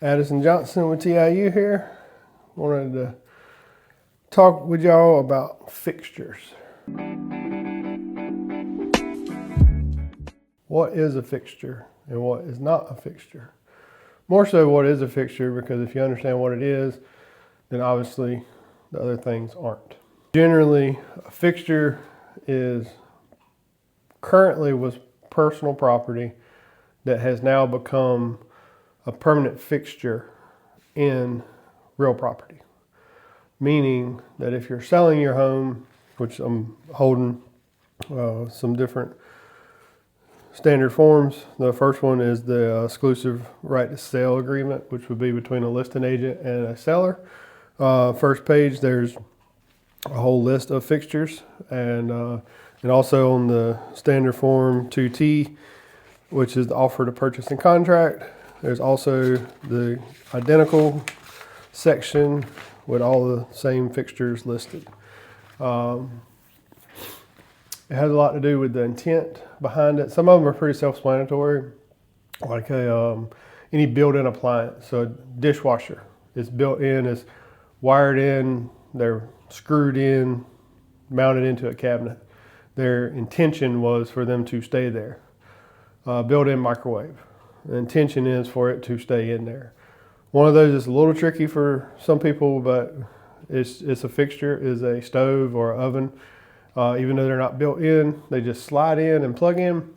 Addison Johnson with TIU here. Wanted to talk with y'all about fixtures. What is a fixture and what is not a fixture? More so what is a fixture, because if you understand what it is, then obviously the other things aren't. Generally, a fixture is currently was personal property that has now become a permanent fixture in real property. Meaning that if you're selling your home, which I'm holding some different standard forms. The first one is the exclusive right to sell agreement, which would be between a listing agent and a seller. First page, there's a whole list of fixtures, and also on the standard form 2T, which is the offer to purchase and contract. There's also the identical section with all the same fixtures listed. It has a lot to do with the intent behind it. Some of them are pretty self-explanatory, like any built-in appliance. So a dishwasher is built in, is wired in, they're screwed in, mounted into a cabinet. Their intention was for them to stay there. Built-in microwave. The intention is for it to stay in there. One of those is a little tricky for some people, but it's a fixture, is a stove or oven. Even though they're not built in, they just slide in and plug in,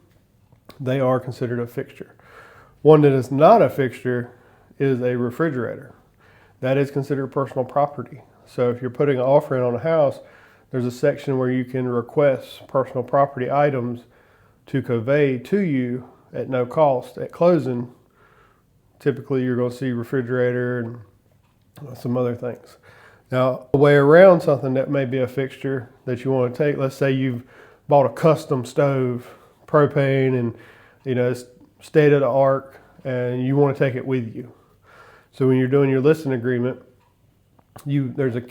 they are considered a fixture. One that is not a fixture is a refrigerator. That is considered personal property. So if you're putting an offer in on a house, there's a section where you can request personal property items to convey to you at no cost at closing. Typically you're going to see refrigerator and some other things. Now, a way around something that may be a fixture that you want to take, let's say you've bought a custom stove, propane, and it's state of the art, and you want to take it with you. So when you're doing your listing agreement, there's a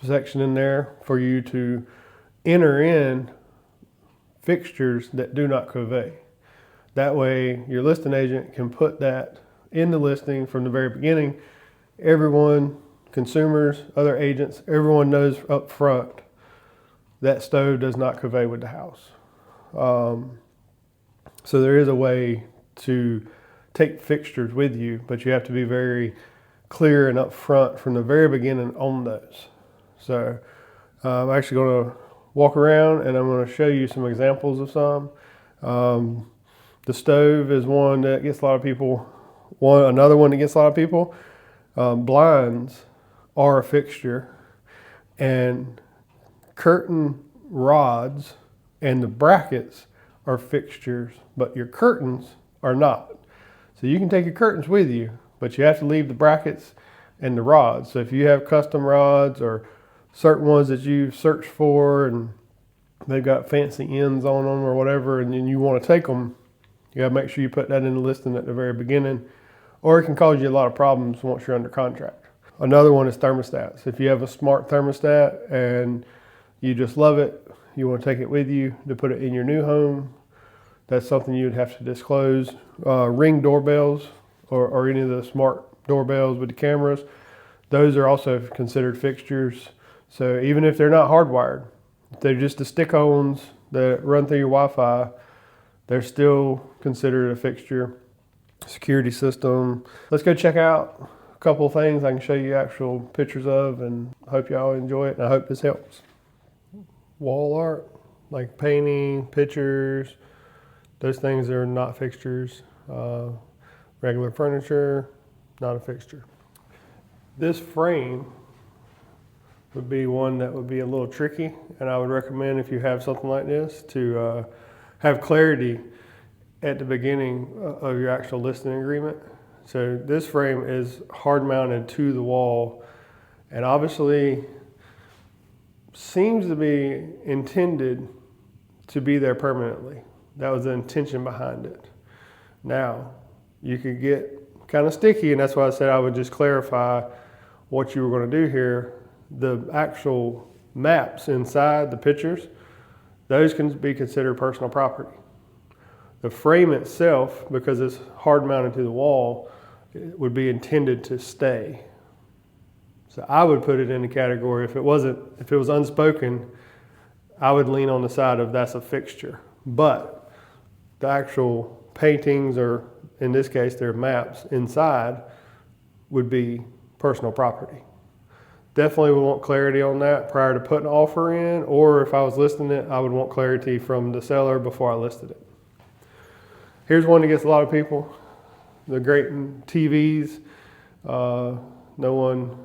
section in there for you to enter in fixtures that do not convey. That way your listing agent can put that in the listing from the very beginning. Everyone, consumers, other agents, everyone knows up front that stove does not convey with the house. So there is a way to take fixtures with you, but you have to be very clear and upfront from the very beginning on those. So I'm actually going to walk around and I'm going to show you some examples of some. The stove is one that gets a lot of people. Another one that gets a lot of people. Blinds are a fixture, and curtain rods and the brackets are fixtures, but your curtains are not. So you can take your curtains with you, but you have to leave the brackets and the rods. So if you have custom rods or certain ones that you've searched for and they've got fancy ends on them or whatever, and then you want to take them, you got to make sure you put that in the listing at the very beginning, or it can cause you a lot of problems once you're under contract. Another one is thermostats. If you have a smart thermostat and you just love it, you want to take it with you to put it in your new home, that's something you'd have to disclose. Ring doorbells or any of the smart doorbells with the cameras, those are also considered fixtures. So even if they're not hardwired, if they're just the stick-ons that run through your Wi-Fi, they're still considered a fixture. Security system. Let's go check out a couple of things I can show you actual pictures of, and hope y'all enjoy it, and I hope this helps. Wall art, like painting, pictures, those things are not fixtures. Regular furniture, not a fixture. This frame would be one that would be a little tricky, and I would recommend, if you have something like this, to have clarity at the beginning of your actual listing agreement. So this frame is hard mounted to the wall, and obviously seems to be intended to be there permanently. That was the intention behind it. Now, you could get kind of sticky, and that's why I said I would just clarify what you were going to do here. The actual maps inside the pictures, those can be considered personal property. The frame itself, because it's hard mounted to the wall, it would be intended to stay. So I would put it in the category, if it was unspoken, I would lean on the side of that's a fixture. But the actual paintings, or in this case, their maps inside, would be personal property. Definitely would want clarity on that prior to putting an offer in, or if I was listing it, I would want clarity from the seller before I listed it. Here's one that gets a lot of people, the great TVs. No one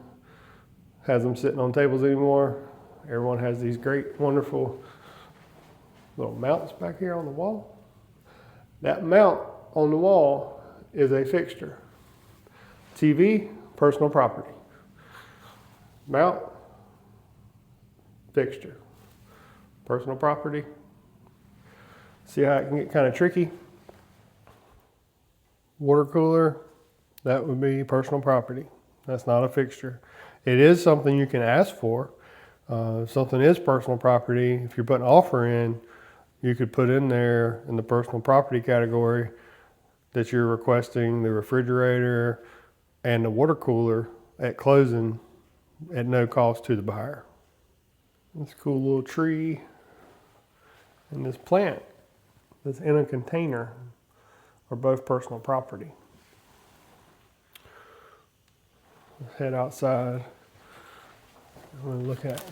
has them sitting on tables anymore. Everyone has these great, wonderful little mounts back here on the wall. That mount on the wall is a fixture. TV, personal property. Mount, fixture. Personal property. See how it can get kind of tricky? Water cooler, that would be personal property. That's not a fixture. It is something you can ask for. If something is personal property, if you're putting an offer in, you could put in there in the personal property category that you're requesting the refrigerator and the water cooler at closing at no cost to the buyer. This cool little tree and this plant that's in a container are both personal property. Let's head outside. I'm going to look at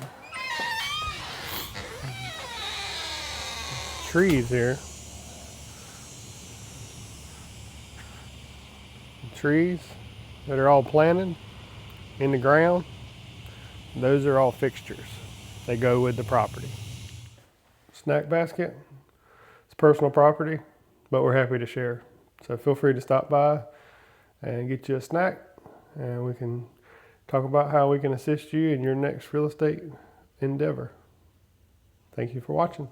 trees here. Trees that are all planted in the ground, those are all fixtures. They go with the property. Snack basket, it's personal property, but we're happy to share. So feel free to stop by and get you a snack, and we can talk about how we can assist you in your next real estate endeavor. Thank you for watching.